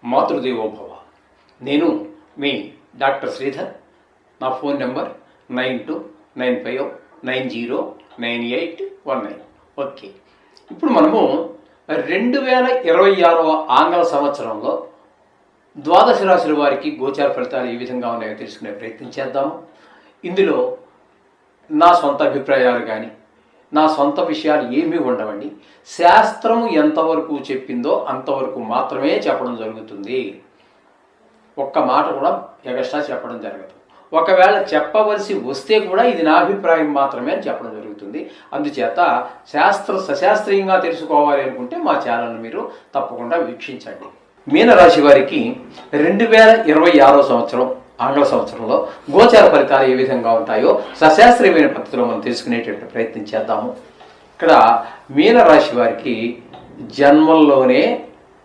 మాతృదేవోభవ. నేను మీ డాక్టర్ శ్రీధర్. నా phone number 9295909819. Okay, ఇప్పుడు మనము 2026 ఆంగ్ల సంవత్సరంలో ద్వాదశ రాశుల వారికి గోచార ఫలితాలు ఏ విధంగా ఉన్నాయో తెలుసుకునే ప్రయత్నం చేద్దాము. ఇందులో నా సొంత అభిప్రాయాలు కానీ నా సొంత విషయాలు ఏమీ ఉండవండి. శాస్త్రము ఎంతవరకు చెప్పిందో అంతవరకు మాత్రమే చెప్పడం జరుగుతుంది. ఒక్క మాట కూడా ఎగస్ట్రా చెప్పడం జరగదు. ఒకవేళ చెప్పవలసి వస్తే కూడా ఇది నా అభిప్రాయం మాత్రమే అని చెప్పడం జరుగుతుంది. అందుచేత సశాస్త్రీయంగా తెలుసుకోవాలి అనుకుంటే మా ఛానల్ని మీరు తప్పకుండా వీక్షించండి. మీనరాశి వారికి 2026 సంవత్సరం ఆంగ్ల సంవత్సరంలో గోచార ఫలితాలు ఏ విధంగా ఉంటాయో సశాస్త్రీయమైన పద్ధతిలో మనం తెలుసుకునేటువంటి ప్రయత్నం చేద్దాము. ఇక్కడ మీనరాశి వారికి జన్మంలోనే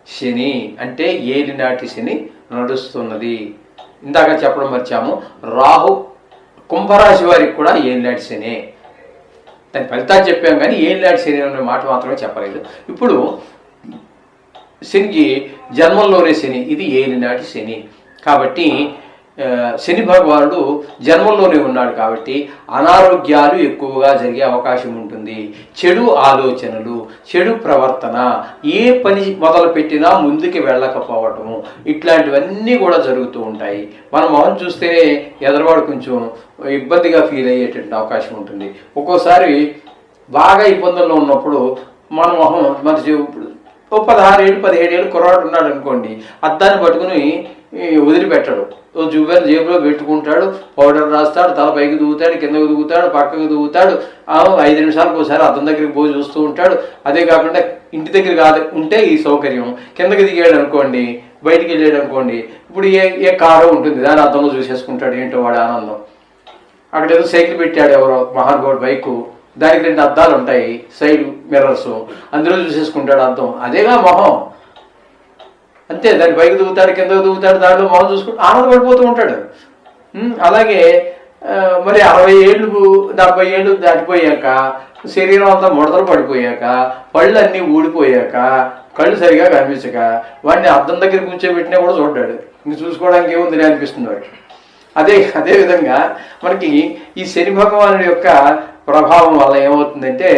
శని అంటే ఏలినాటి శని నడుస్తున్నది. ఇందాక చెప్పడం మర్చాము, రాహు కుంభరాశి వారికి కూడా ఏలినాటి శని. దాని ఫలితాలు చెప్పాము కానీ ఏలినాటి శని అనే మాట మాత్రమే చెప్పలేదు. ఇప్పుడు శనికి జన్మంలోనే శని, ఇది ఏలినాటి శని. కాబట్టి శని భగవానుడు జన్మంలోనే ఉన్నాడు కాబట్టి అనారోగ్యాలు ఎక్కువగా జరిగే అవకాశం ఉంటుంది. చెడు ఆలోచనలు, చెడు ప్రవర్తన, ఏ పని మొదలు పెట్టినా ముందుకు వెళ్ళకపోవటము, ఇట్లాంటివన్నీ కూడా జరుగుతూ ఉంటాయి. మన మొహం చూస్తేనే ఎదరవాడు కొంచెం ఇబ్బందిగా ఫీల్ అయ్యేటువంటి అవకాశం ఉంటుంది. ఒక్కోసారి బాగా ఇబ్బందుల్లో ఉన్నప్పుడు మన మొహం మన 16 ఏళ్ళు 17 ఏళ్ళు కుర్రాడు ఉన్నాడు అనుకోండి, అద్దాన్ని పట్టుకుని వదిలిపెట్టాడు. జేబులో పెట్టుకుంటాడు, పౌడర్ రాస్తాడు, తల పైకి దూగుతాడు, కిందకు దూగుతాడు, పక్కకు దూగుతాడు, 5 నిమిషాలకు ఒకసారి అద్దం దగ్గరికి పోయి చూస్తూ ఉంటాడు. అదే కాకుండా ఇంటి దగ్గర ఉంటే ఈ సౌకర్యం, కిందకి దిగాడు అనుకోండి, బయటికి వెళ్ళాడు అనుకోండి, ఇప్పుడు ఏ కారు ఉంటుంది దాని అద్దంలో చూసేసుకుంటాడు. ఏంటో వాడి ఆనందం. అక్కడ ఏదో సైకిల్ పెట్టాడు ఎవరో మహానుభావుడు, బైకు, దానికి 2 అద్దాలు ఉంటాయి, సైడ్ మిర్రర్స్, అందులో చూసేసుకుంటాడు అద్దం. అదేగా మొహం. అంతే, దాని పైకి దిగుతాడు, కిందకు దిగుతాడు, దాంట్లో మొహం చూసుకుంటూ ఆనందపడిపోతూ ఉంటాడు. అలాగే మరి 60 ఏళ్ళు 70 ఏళ్ళు దాటిపోయాక, శరీరం అంతా ముడతలు పడిపోయాక, పళ్ళు అన్నీ ఊడిపోయాక, కళ్ళు సరిగా కనిపించక వాడిని అద్దం దగ్గర కూర్చోబెట్టినా కూడా చూడ్డాడు. ఇంక చూసుకోవడానికి ఏముంది అనిపిస్తుంది వాడికి. అదేవిధంగా మనకి ఈ శని భగవానుడి యొక్క ప్రభావం వల్ల ఏమవుతుందంటే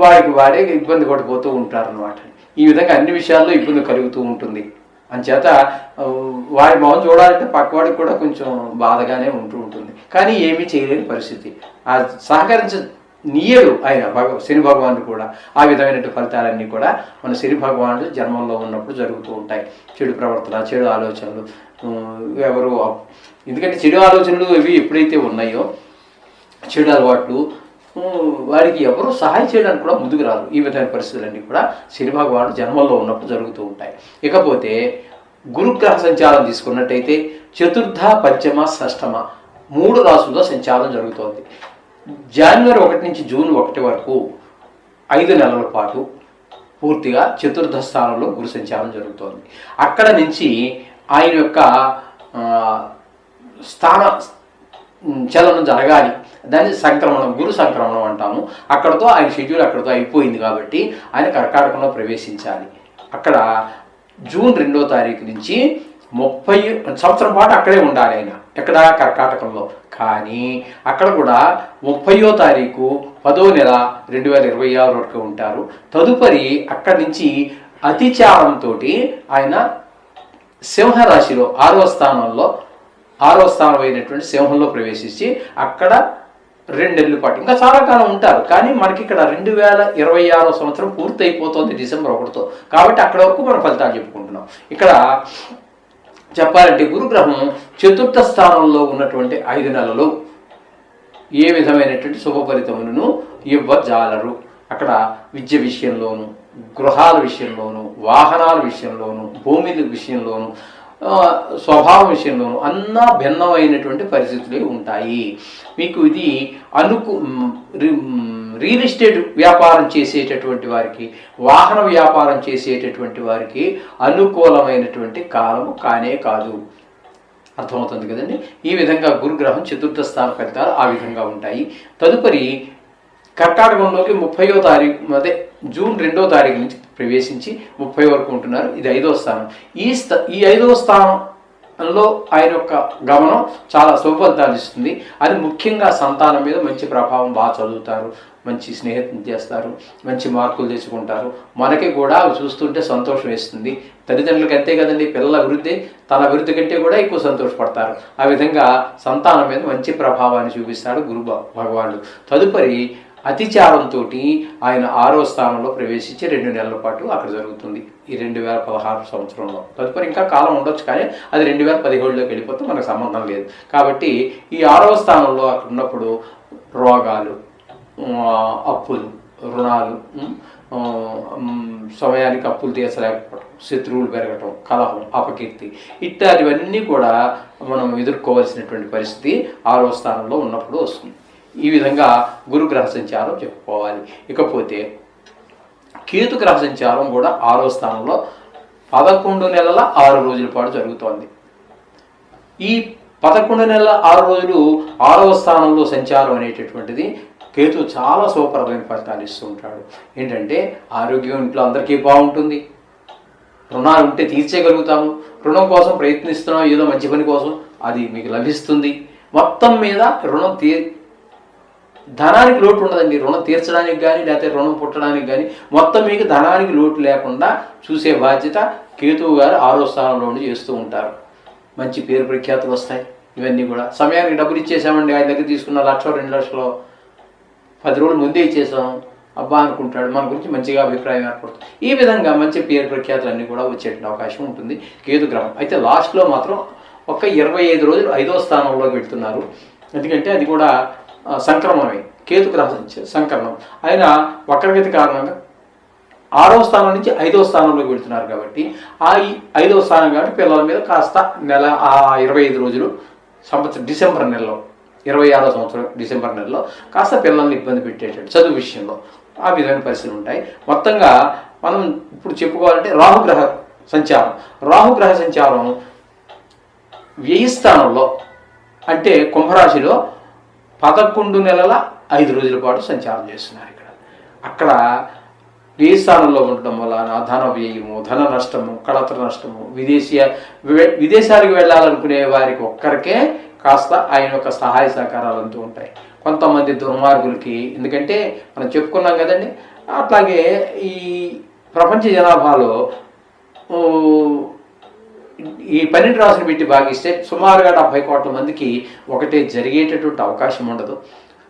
వాడే ఇబ్బంది పడిపోతూ ఉంటారన్నమాట. ఈ విధంగా అన్ని విషయాల్లో ఇబ్బంది కలుగుతూ ఉంటుంది. అంచేత వాడి మొహం చూడాలంటే పక్కవాడికి కూడా కొంచెం బాధగానే ఉంటూ ఉంటుంది. కానీ ఏమీ చేయలేని పరిస్థితి. ఆ సహకరించనీయడు ఆయన శని భగవానుడు కూడా. ఆ విధమైన ఫలితాలన్నీ కూడా మన శని భగవానుడు జన్మంలో ఉన్నప్పుడు జరుగుతూ ఉంటాయి. చెడు ప్రవర్తన, చెడు ఆలోచనలు, ఎందుకంటే చెడు ఆలోచనలు ఇవి ఎప్పుడైతే ఉన్నాయో, చెడు అలవాట్లు, వారికి ఎవరు సహాయం చేయడానికి కూడా ముందుకు రారు. ఈ విధమైన పరిస్థితులన్నీ కూడా శని భగవానుడు జన్మంలో ఉన్నప్పుడు జరుగుతూ ఉంటాయి. ఇకపోతే గురుగ్రహ సంచారం తీసుకున్నట్టయితే చతుర్థ, పంచమ, షష్టమ 3 రాసుల్లో సంచారం జరుగుతోంది. జనవరి 1 నుంచి జూన్ 1 వరకు 5 నెలల పాటు పూర్తిగా చతుర్థ స్థానంలో గురు సంచారం జరుగుతోంది. అక్కడ నుంచి ఆయన యొక్క స్థాన చలనం జరగాలి. దాన్ని సంక్రమణం, గురు సంక్రమణం అంటాము. అక్కడతో ఆయన షెడ్యూల్ అక్కడతో అయిపోయింది కాబట్టి ఆయన కర్కాటకంలో ప్రవేశించాలి. అక్కడ జూన్ 2వ తారీఖు నుంచి 30 సంవత్సరం పాటు అక్కడే ఉండాలి ఆయన. ఎక్కడ? కర్కాటకంలో. కానీ అక్కడ కూడా 30వ తారీఖు 10వ నెల 2026 వరకు ఉంటారు. తదుపరి అక్కడి నుంచి అతిచారంతో ఆయన సింహరాశిలో 6వ స్థానం అయినటువంటి సింహంలో ప్రవేశించి అక్కడ 2 నెలల పాటు ఇంకా చాలా కాలం ఉంటారు. కానీ మనకి ఇక్కడ 2026 సంవత్సరం పూర్తి అయిపోతుంది డిసెంబర్ 1తో. కాబట్టి అక్కడ వరకు మనం ఫలితాలు చెప్పుకుంటున్నాం. ఇక్కడ చెప్పాలంటే గురుగ్రహం చతుర్థ స్థానంలో ఉన్నటువంటి 5 నెలలు ఏ విధమైనటువంటి శుభ ఫలితములను ఇవ్వజాలరు. అక్కడ విద్య విషయంలోను, గృహాల విషయంలోను, వాహనాల విషయంలోను, భూమి విషయంలోను, స్వభావం విషయంలోనూ అన్నా భిన్నమైనటువంటి పరిస్థితులు ఉంటాయి. మీకు ఇది రియల్ ఎస్టేట్ వ్యాపారం చేసేటటువంటి వారికి, వాహన వ్యాపారం చేసేటటువంటి వారికి అనుకూలమైనటువంటి కాలము కానే కాదు. అర్థమవుతుంది కదండి. ఈ విధంగా గురుగ్రహం చతుర్థ స్థాన ఫలితాలు ఆ విధంగా ఉంటాయి. తదుపరి కర్కాటకంలోకి 30వ తారీఖు అదే జూన్ 2వ తారీఖు నుంచి ప్రవేశించి 30 వరకు ఉంటున్నారు. ఇది 5వ స్థానం. ఈ 5వ స్థానంలో ఆయన యొక్క గమనం చాలా శుభ ఫలితాలు ఇస్తుంది. అది ముఖ్యంగా సంతానం మీద మంచి ప్రభావం, బాగా చదువుతారు, మంచి స్నేహితం చేస్తారు, మంచి మార్కులు తెచ్చుకుంటారు. మనకి కూడా అవి చూస్తుంటే సంతోషం వేస్తుంది. తల్లిదండ్రులకి అంతే కదండి, పిల్లల అభివృద్ధి తన అభివృద్ధి కంటే కూడా ఎక్కువ సంతోషపడతారు. ఆ విధంగా సంతానం మీద మంచి ప్రభావాన్ని చూపిస్తాడు గురు భగవానుడు. తదుపరి అతిచారంతో ఆయన 6వ స్థానంలో ప్రవేశించి 2 నెలల పాటు అక్కడ జరుగుతుంది ఈ 2016 సంవత్సరంలో. తదుపరి ఇంకా కాలం ఉండొచ్చు, కానీ అది 2017లోకి వెళ్ళిపోతే మనకు సంబంధం లేదు. కాబట్టి ఈ 6వ స్థానంలో అక్కడ ఉన్నప్పుడు రోగాలు, అప్పులు, రుణాలు, సమయానికి అప్పులు తీర్చలేకపోవడం, శత్రువులు పెరగటం, కలహం, అపకీర్తి ఇట్లాంటివన్నీ కూడా మనం ఎదుర్కోవాల్సినటువంటి పరిస్థితి 6వ స్థానంలో ఉన్నప్పుడు వస్తుంది. ఈ విధంగా గురుగ్రహ సంచారం చెప్పుకోవాలి. ఇకపోతే కేతు గ్రహ సంచారం కూడా 6వ స్థానంలో 11 నెలల 6 రోజుల పాటు జరుగుతోంది. ఈ 11 నెలల 6 రోజులు 6వ స్థానంలో సంచారం అనేటటువంటిది కేతు చాలా సూపర్మైన ఫలితాలు ఇస్తూ ఉంటాడు. ఏంటంటే ఆరోగ్యం ఇంట్లో అందరికీ బాగుంటుంది, రుణాలు ఉంటే తీర్చేయగలుగుతాము, రుణం కోసం ప్రయత్నిస్తున్నాం ఏదో మంచి పని కోసం, అది మీకు లభిస్తుంది. మొత్తం మీద ధనానికి లోటు ఉండదండి. రుణం తీర్చడానికి కానీ లేకపోతే రుణం పుట్టడానికి కానీ మొత్తం మీకు ధనానికి లోటు లేకుండా చూసే బాధ్యత కేతువు గారు 6వ స్థానంలో ఉండి చేస్తూ ఉంటారు. మంచి పేరు ప్రఖ్యాతులు వస్తాయి. ఇవన్నీ కూడా సమయానికి డబ్బులు ఇచ్చేసామండి, ఆయన దగ్గర తీసుకున్న 1,00,000 2 లక్షలు 10 రోజులు ముందే ఇచ్చేసాం అబ్బా అనుకుంటాడు, మన గురించి మంచిగా అభిప్రాయం ఏర్పడుతుంది. ఈ విధంగా మంచి పేరు ప్రఖ్యాతులు అన్నీ కూడా వచ్చేటువంటి అవకాశం ఉంటుంది కేతు గ్రహం. అయితే లాస్ట్లో మాత్రం ఒక 25 రోజులు 5వ స్థానంలోకి వెళ్తున్నారు. ఎందుకంటే అది కూడా సంక్రమణమే, కేతు గ్రహ సంక్రమణం. ఆయన వక్రగతి కారణంగా 6వ స్థానం నుంచి 5వ స్థానంలోకి వెళ్తున్నారు. కాబట్టి ఆ 5వ స్థానం కాబట్టి పిల్లల మీద కాస్త నెల 25 రోజులు సంవత్సరం డిసెంబర్ నెలలో 26వ సంవత్సరం డిసెంబర్ నెలలో కాస్త పిల్లల్ని ఇబ్బంది పెట్టేటట్టు చదువు విషయంలో ఆ విధమైన పరిస్థితులు ఉంటాయి. మొత్తంగా మనం ఇప్పుడు చెప్పుకోవాలంటే రాహుగ్రహ సంచారం వ్యయ స్థానంలో అంటే కుంభరాశిలో 11 నెలల 5 రోజుల పాటు సంచారం చేస్తున్నారు. అక్కడ వ్యయ స్థానంలో ఉండటం వలన ధన వ్యయము, ధన నష్టము, కళత నష్టము, విదేశాలకు వెళ్ళాలనుకునే వారికి ఒక్కరికే కాస్త ఆయన యొక్క సహాయ సహకారాలు అంటూ ఉంటాయి. కొంతమంది దుర్మార్గులకి, ఎందుకంటే మనం చెప్పుకున్నాం కదండి, అట్లాగే ఈ ప్రపంచ జనాభాలో ఈ 12 రాసులు పెట్టి భాగిస్తే సుమారుగా 70 కోట్ల మందికి ఒకటే జరిగేటటువంటి అవకాశం ఉండదు.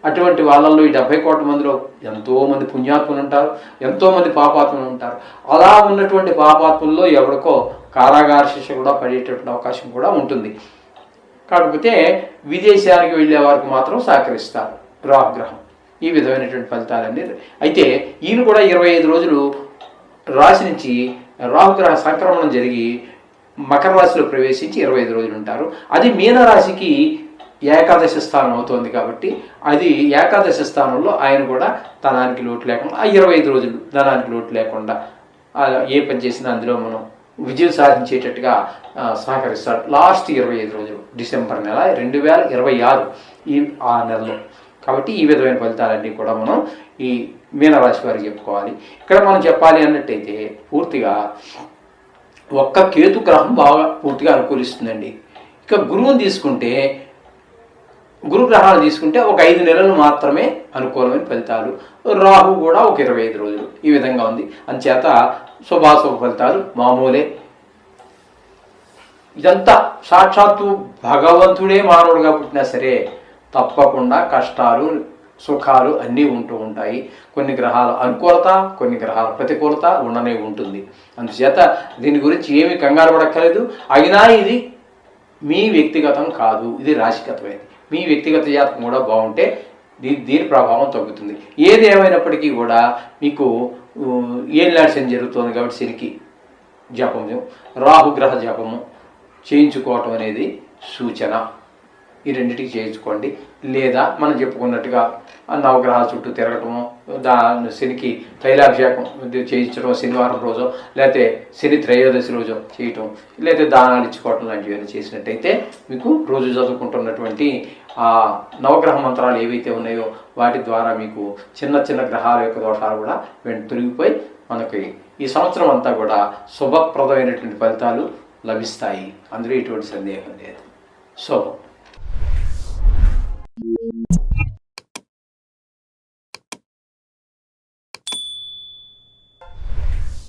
అటువంటి వాళ్ళల్లో ఈ 70 కోట్ల మందిలో ఎంతోమంది పుణ్యాత్ములు ఉంటారు, ఎంతోమంది పాపాత్ములు ఉంటారు. అలా ఉన్నటువంటి పాపాత్ముల్లో ఎవరికో కారాగార శిక్ష కూడా పడేటటువంటి అవకాశం కూడా ఉంటుంది. కాకపోతే విదేశానికి వెళ్ళే వారికి మాత్రం సహకరిస్తారు రాహుగ్రహం. ఈ విధమైనటువంటి ఫలితాలన్నీ. అయితే ఈయన కూడా 25 రోజులు రాశి నుంచి రాహుగ్రహ సంక్రమణం జరిగి మకర రాశిలో ప్రవేశించి 25 రోజులు ఉంటారు. అది మీనరాశికి ఏకాదశి స్థానం అవుతుంది. కాబట్టి అది ఏకాదశి స్థానంలో ఆయన కూడా ధనానికి లోటు లేకుండా ఆ 25 రోజులు ధనానికి లోటు లేకుండా ఏ పని చేసినా అందులో మనం విజయం సాధించేటట్టుగా సహకరిస్తాడు. లాస్ట్ 25 రోజులు డిసెంబర్ నెల 2026 ఆ నెలలో. కాబట్టి ఈ విధమైన ఫలితాలన్నీ కూడా మనం ఈ మీనరాశి వారికి చెప్పుకోవాలి. ఇక్కడ మనం చెప్పాలి అన్నట్టయితే పూర్తిగా ఒక్క కేతు గ్రహం బాగా పూర్తిగా అనుకూలిస్తుందండి. ఇక గురుగ్రహాలు తీసుకుంటే ఒక 5 నెలలు మాత్రమే అనుకూలమైన ఫలితాలు, రాహు కూడా ఒక 25 రోజులు. ఈ విధంగా ఉంది. అందుచేత శుభాశుభ ఫలితాలు మామూలే. ఇదంతా సాక్షాత్తు భగవంతుడే మానవుడుగా పుట్టినా సరే తప్పకుండా కష్టాలు సుఖాలు అన్నీ ఉంటూ ఉంటాయి. కొన్ని గ్రహాల అనుకూలత, కొన్ని గ్రహాల ప్రతికూలత ఉండనే ఉంటుంది. అందుచేత దీని గురించి ఏమీ కంగారు పడక్కర్లేదు. అయినా ఇది మీ వ్యక్తిగతం కాదు, ఇది రాశిగతమైనది. మీ వ్యక్తిగత జాతకం కూడా బాగుంటే దీని ప్రభావం తగ్గుతుంది. ఏది ఏమైనప్పటికీ కూడా మీకు ఏళ్ళనాడు శని జరుగుతుంది కాబట్టి శనికి జపము, రాహుగ్రహ జపము చేయించుకోవటం అనేది సూచన. ఈ రెండింటికి చేయించుకోండి. లేదా మనం చెప్పుకున్నట్టుగా నవగ్రహాల చుట్టూ తిరగటము, శనికి తైలాభిషేకం చేయించడం శనివారం రోజు, లేకపోతే శని త్రయోదశి రోజు చేయటం, లేకపోతే దానాలు ఇచ్చుకోవటం లాంటివన్నీ చేసినట్టయితే మీకు రోజు చదువుకుంటున్నటువంటి ఆ నవగ్రహ మంత్రాలు ఏవైతే ఉన్నాయో వాటి ద్వారా మీకు చిన్న చిన్న గ్రహాల యొక్క దోషాలు కూడా తొలగిపోయి మనకి ఈ సంవత్సరం అంతా కూడా శుభప్రదమైనటువంటి ఫలితాలు లభిస్తాయి. అందులో ఎటువంటి సందేహం లేదు. శుభం.